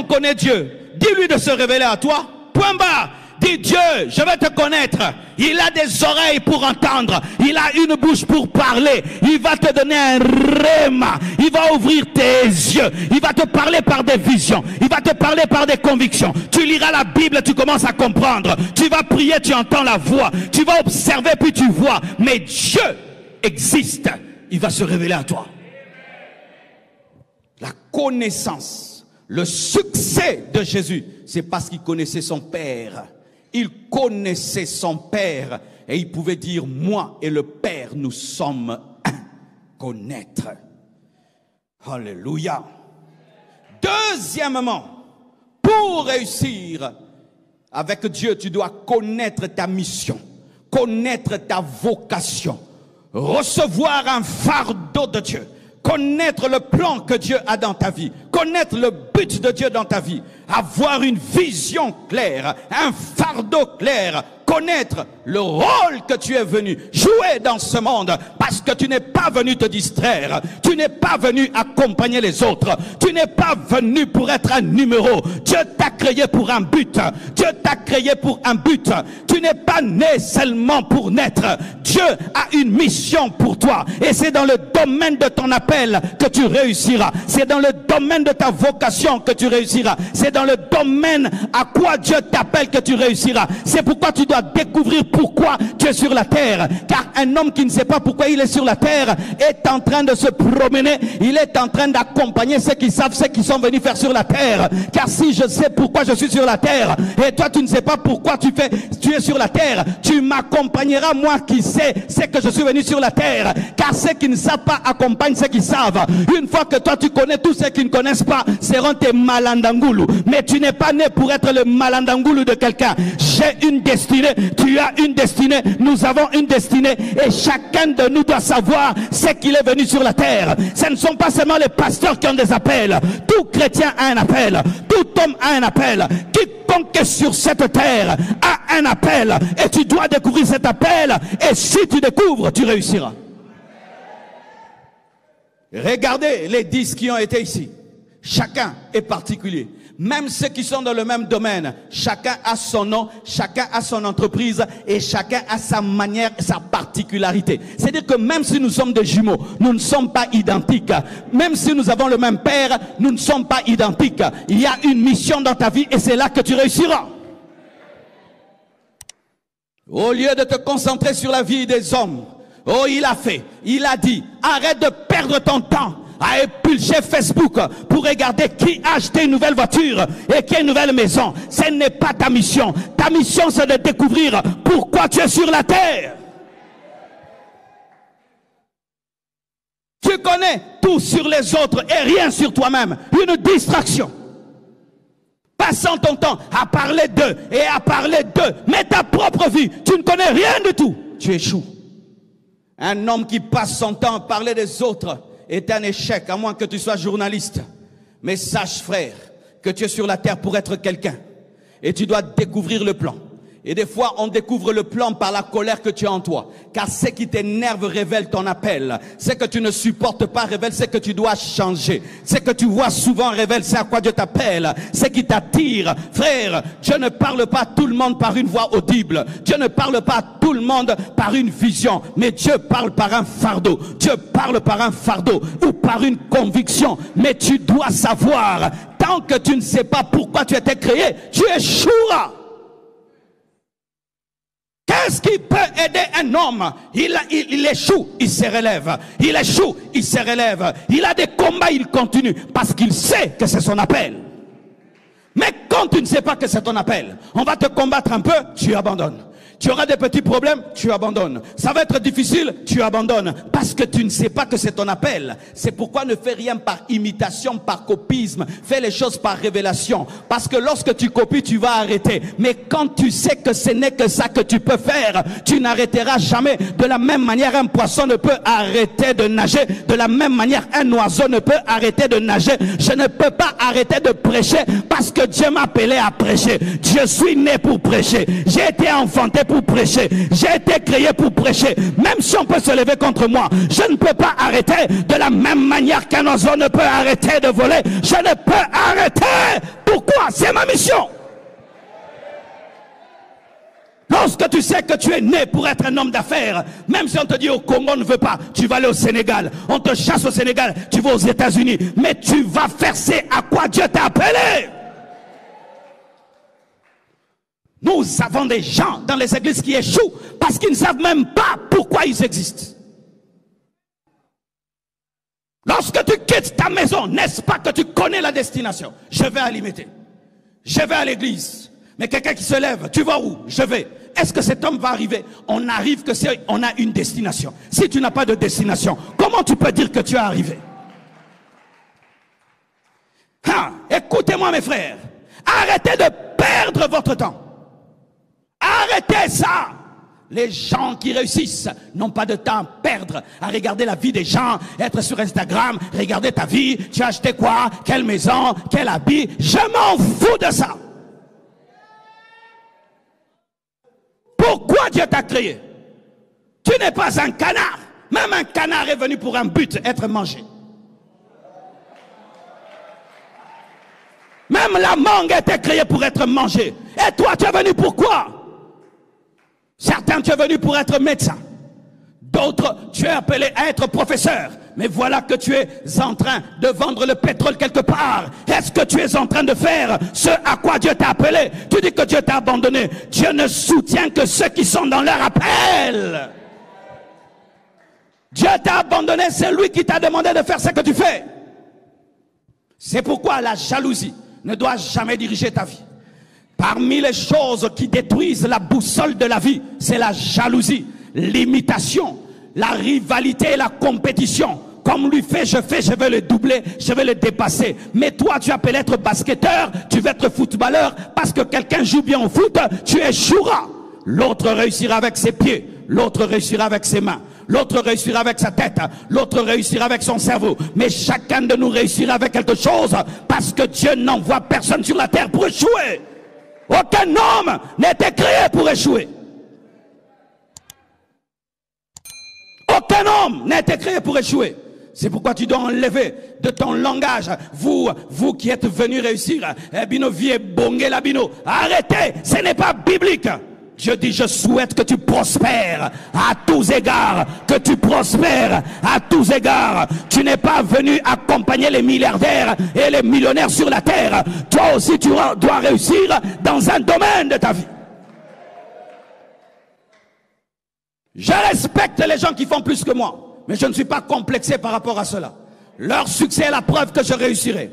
qu'on connaît Dieu. Dis-lui de se révéler à toi. Point barre. Dis Dieu, je vais te connaître. Il a des oreilles pour entendre. Il a une bouche pour parler. Il va te donner un rhéma. Il va ouvrir tes yeux. Il va te parler par des visions. Il va te parler par des convictions. Tu liras la Bible, tu commences à comprendre. Tu vas prier, tu entends la voix. Tu vas observer, puis tu vois. Mais Dieu existe. Il va se révéler à toi. La connaissance, le succès de Jésus, c'est parce qu'il connaissait son Père. Il connaissait son Père et il pouvait dire, moi et le Père, nous sommes un. Connaître. Alléluia. Deuxièmement, pour réussir avec Dieu, tu dois connaître ta mission, connaître ta vocation, recevoir un fardeau de Dieu, connaître le plan que Dieu a dans ta vie, connaître le but de Dieu dans ta vie, avoir une vision claire, un fardeau clair, connaître le rôle que tu es venu jouer dans ce monde, parce que tu n'es pas venu te distraire, tu n'es pas venu accompagner les autres, tu n'es pas venu pour être un numéro. Dieu t'a créé pour un but, Dieu t'a créé pour un but. Tu n'es pas né seulement pour naître. Dieu a une mission pour toi et c'est dans le domaine de ton appel que tu réussiras, c'est dans le domaine de ta vocation que tu réussiras, c'est dans le domaine à quoi Dieu t'appelle que tu réussiras. C'est pourquoi tu dois découvrir pourquoi tu es sur la terre, car un homme qui ne sait pas pourquoi il est sur la terre est en train de se promener, il est en train d'accompagner ceux qui savent ce qu'ils sont venus faire sur la terre. Car si je sais pourquoi je suis sur la terre et toi tu ne sais pas pourquoi tu es sur la terre, tu m'accompagneras, moi qui sais c'est que je suis venu sur la terre, car ceux qui ne savent pas accompagnent ceux qui savent. Une fois que toi tu connais, tous ceux qui ne connaissent pas seront tes malandangoulous, mais tu n'es pas né pour être le malandangoulou de quelqu'un. J'ai une destinée, tu as une destinée, nous avons une destinée et chacun de nous doit savoir ce qu'il est venu sur la terre. Ce ne sont pas seulement les pasteurs qui ont des appels, tout chrétien a un appel, tout homme a un appel, quiconque est sur cette terre a un appel et tu dois découvrir cet appel et si tu découvres, tu réussiras. Regardez les 10 qui ont été ici, chacun est particulier. Même ceux qui sont dans le même domaine, chacun a son nom, chacun a son entreprise et chacun a sa manière, sa particularité. C'est-à-dire que même si nous sommes des jumeaux, nous ne sommes pas identiques. Même si nous avons le même père, nous ne sommes pas identiques. Il y a une mission dans ta vie et c'est là que tu réussiras. Au lieu de te concentrer sur la vie des hommes, oh il a fait, il a dit, arrête de perdre ton temps à épulcher Facebook pour regarder qui a acheté une nouvelle voiture et qui a une nouvelle maison. Ce n'est pas ta mission. Ta mission, c'est de découvrir pourquoi tu es sur la terre. Tu connais tout sur les autres et rien sur toi-même. Une distraction. Passant ton temps à parler d'eux et à parler d'eux, mais ta propre vie, tu ne connais rien du tout. Tu échoues. Un homme qui passe son temps à parler des autres est un échec, à moins que tu sois journaliste. Mais sache, frère, que tu es sur la terre pour être quelqu'un. Et tu dois découvrir le plan. Et des fois, on découvre le plan par la colère que tu as en toi. Car ce qui t'énerve révèle ton appel. Ce que tu ne supportes pas révèle ce que tu dois changer. Ce que tu vois souvent révèle c'est à quoi Dieu t'appelle. Ce qui t'attire. Frère, Dieu ne parle pas à tout le monde par une voix audible. Dieu ne parle pas à tout le monde par une vision. Mais Dieu parle par un fardeau. Dieu parle par un fardeau ou par une conviction. Mais tu dois savoir, tant que tu ne sais pas pourquoi tu as été créé, tu échoueras. Qu'est-ce qui peut aider un homme? Il échoue, il se relève. Il échoue, il se relève. Il a des combats, il continue. Parce qu'il sait que c'est son appel. Mais quand tu ne sais pas que c'est ton appel, on va te combattre un peu, tu abandonnes. Tu auras des petits problèmes, tu abandonnes. Ça va être difficile, tu abandonnes. Parce que tu ne sais pas que c'est ton appel. C'est pourquoi ne fais rien par imitation, par copisme. Fais les choses par révélation. Parce que lorsque tu copies, tu vas arrêter. Mais quand tu sais que ce n'est que ça que tu peux faire, tu n'arrêteras jamais. De la même manière, un poisson ne peut arrêter de nager. De la même manière, un oiseau ne peut arrêter de nager. Je ne peux pas arrêter de prêcher parce que Dieu m'a appelé à prêcher. Je suis né pour prêcher. J'ai été enfanté pour prêcher. J'ai été créé pour prêcher. Même si on peut se lever contre moi, je ne peux pas arrêter. De la même manière qu'un oiseau ne peut arrêter de voler, je ne peux arrêter. Pourquoi? C'est ma mission. Lorsque tu sais que tu es né pour être un homme d'affaires, même si on te dit au Congo on ne veut pas, tu vas aller au Sénégal. On te chasse au Sénégal, tu vas aux États-Unis. Mais tu vas faire ce à quoi Dieu t'a appelé. Nous avons des gens dans les églises qui échouent parce qu'ils ne savent même pas pourquoi ils existent. Lorsque tu quittes ta maison, n'est-ce pas que tu connais la destination? Je vais à l'imiter. Je vais à l'église. Mais quelqu'un qui se lève, tu vas où? Je vais. Est-ce que cet homme va arriver? On arrive que c'est, on a une destination. Si tu n'as pas de destination, comment tu peux dire que tu es arrivé? Écoutez-moi mes frères. Arrêtez de perdre votre temps. Arrêtez ça. Les gens qui réussissent n'ont pas de temps à perdre à regarder la vie des gens, être sur Instagram, regarder ta vie, tu as acheté quoi, quelle maison, quel habit. Je m'en fous de ça. Pourquoi Dieu t'a créé? Tu n'es pas un canard. Même un canard est venu pour un but, être mangé. Même la mangue était créée pour être mangée. Et toi, tu es venu pour quoi? Certains, tu es venu pour être médecin. D'autres, tu es appelé à être professeur. Mais voilà que tu es en train de vendre le pétrole quelque part. Est-ce que tu es en train de faire ce à quoi Dieu t'a appelé? Tu dis que Dieu t'a abandonné. Dieu ne soutient que ceux qui sont dans leur appel. Dieu t'a abandonné, c'est lui qui t'a demandé de faire ce que tu fais. C'est pourquoi la jalousie ne doit jamais diriger ta vie. Parmi les choses qui détruisent la boussole de la vie, c'est la jalousie, l'imitation, la rivalité et la compétition. Comme lui fait, je vais le doubler, je vais le dépasser. Mais toi, tu appelles être basketteur, tu veux être footballeur, parce que quelqu'un joue bien au foot, tu échoueras. L'autre réussira avec ses pieds, l'autre réussira avec ses mains, l'autre réussira avec sa tête, l'autre réussira avec son cerveau. Mais chacun de nous réussira avec quelque chose, parce que Dieu n'envoie personne sur la terre pour échouer. Aucun homme n'était créé pour échouer. Aucun homme n'a été créé pour échouer. C'est pourquoi tu dois enlever de ton langage, vous qui êtes venus réussir, bino vie bongé la bino. Arrêtez, ce n'est pas biblique. Dieu dit, je souhaite que tu prospères à tous égards, que tu prospères à tous égards. Tu n'es pas venu accompagner les milliardaires et les millionnaires sur la terre. Toi aussi, tu dois réussir dans un domaine de ta vie. Je respecte les gens qui font plus que moi, mais je ne suis pas complexé par rapport à cela. Leur succès est la preuve que je réussirai.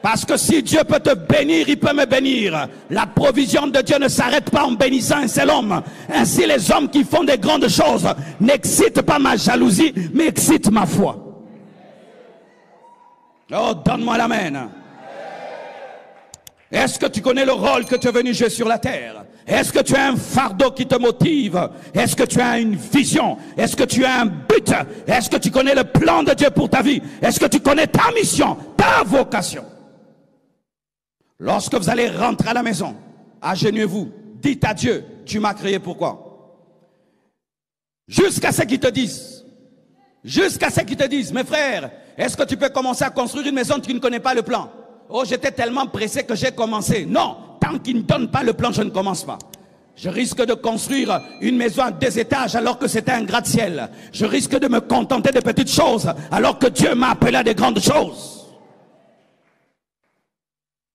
Parce que si Dieu peut te bénir, il peut me bénir. La provision de Dieu ne s'arrête pas en bénissant un seul homme. Ainsi, les hommes qui font des grandes choses n'excitent pas ma jalousie, mais excitent ma foi. Oh, donne-moi l'amen. Est-ce que tu connais le rôle que tu es venu jouer sur la terre? Est-ce que tu as un fardeau qui te motive? Est-ce que tu as une vision? Est-ce que tu as un but? Est-ce que tu connais le plan de Dieu pour ta vie? Est-ce que tu connais ta mission, ta vocation? Lorsque vous allez rentrer à la maison, agenouillez-vous, dites à Dieu, tu m'as créé pourquoi? Jusqu'à ce qu'ils te disent, mes frères, est-ce que tu peux commencer à construire une maison, tu ne connais pas le plan? Oh, j'étais tellement pressé que j'ai commencé. Non, tant qu'ils ne donnent pas le plan, je ne commence pas. Je risque de construire une maison à 2 étages alors que c'était un gratte-ciel. Je risque de me contenter de petites choses alors que Dieu m'a appelé à de grandes choses.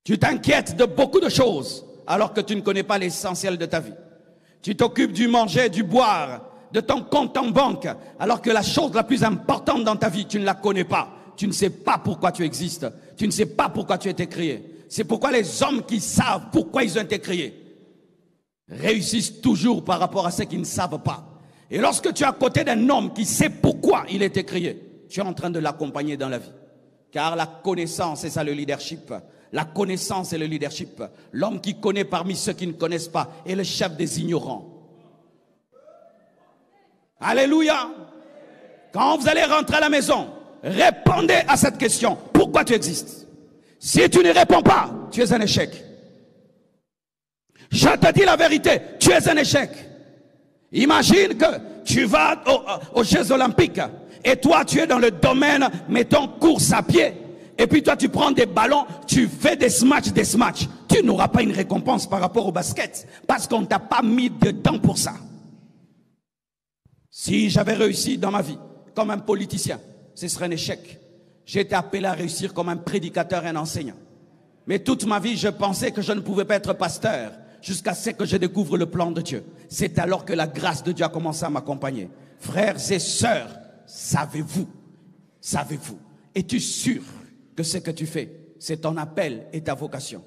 Tu t'inquiètes de beaucoup de choses alors que tu ne connais pas l'essentiel de ta vie. Tu t'occupes du manger, du boire, de ton compte en banque alors que la chose la plus importante dans ta vie, tu ne la connais pas. Tu ne sais pas pourquoi tu existes. Tu ne sais pas pourquoi tu as été créé. C'est pourquoi les hommes qui savent pourquoi ils ont été créés réussissent toujours par rapport à ceux qui ne savent pas. Et lorsque tu es à côté d'un homme qui sait pourquoi il a été créé, tu es en train de l'accompagner dans la vie. Car la connaissance, c'est ça le leadership. La connaissance et le leadership. L'homme qui connaît parmi ceux qui ne connaissent pas est le chef des ignorants. Alléluia. Quand vous allez rentrer à la maison, répondez à cette question. Pourquoi tu existes? Si tu ne réponds pas, tu es un échec. Je te dis la vérité, tu es un échec. Imagine que tu vas aux Jeux Olympiques et toi tu es dans le domaine, mettons, course à pied. Et puis toi tu prends des ballons, tu fais des smatchs. Tu n'auras pas une récompense par rapport au basket parce qu'on ne t'a pas mis de temps pour ça. Si j'avais réussi dans ma vie comme un politicien, ce serait un échec. J'ai été appelé à réussir comme un prédicateur et un enseignant. Mais toute ma vie, je pensais que je ne pouvais pas être pasteur jusqu'à ce que je découvre le plan de Dieu. C'est alors que la grâce de Dieu a commencé à m'accompagner. Frères et sœurs, savez-vous, es-tu sûr que ce que tu fais, c'est ton appel et ta vocation?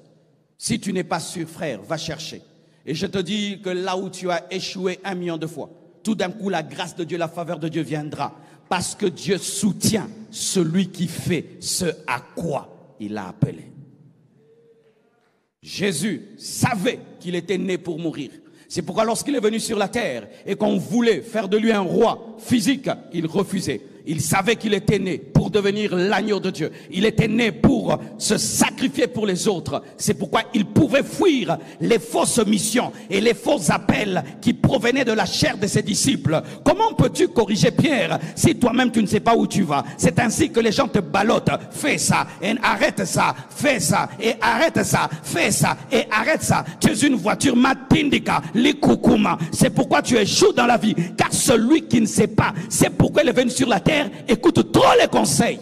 Si tu n'es pas sûr, frère, va chercher. Et je te dis que là où tu as échoué 1 million de fois, tout d'un coup, la grâce de Dieu, la faveur de Dieu viendra. Parce que Dieu soutient celui qui fait ce à quoi il l'a appelé. Jésus savait qu'il était né pour mourir. C'est pourquoi lorsqu'il est venu sur la terre et qu'on voulait faire de lui un roi physique, il refusait. Il savait qu'il était né pour devenir l'agneau de Dieu. Il était né pour se sacrifier pour les autres. C'est pourquoi il pouvait fuir les fausses missions et les faux appels qui provenaient de la chair de ses disciples. Comment peux-tu corriger Pierre si toi-même tu ne sais pas où tu vas? C'est ainsi que les gens te ballottent. Fais ça et arrête ça. Fais ça et arrête ça. Fais ça et arrête ça. Tu es une voiture matindika, likukuma. C'est pourquoi tu échoues dans la vie. Car celui qui ne sait pas, c'est pourquoi il est venu sur la terre, écoute trop les conseils.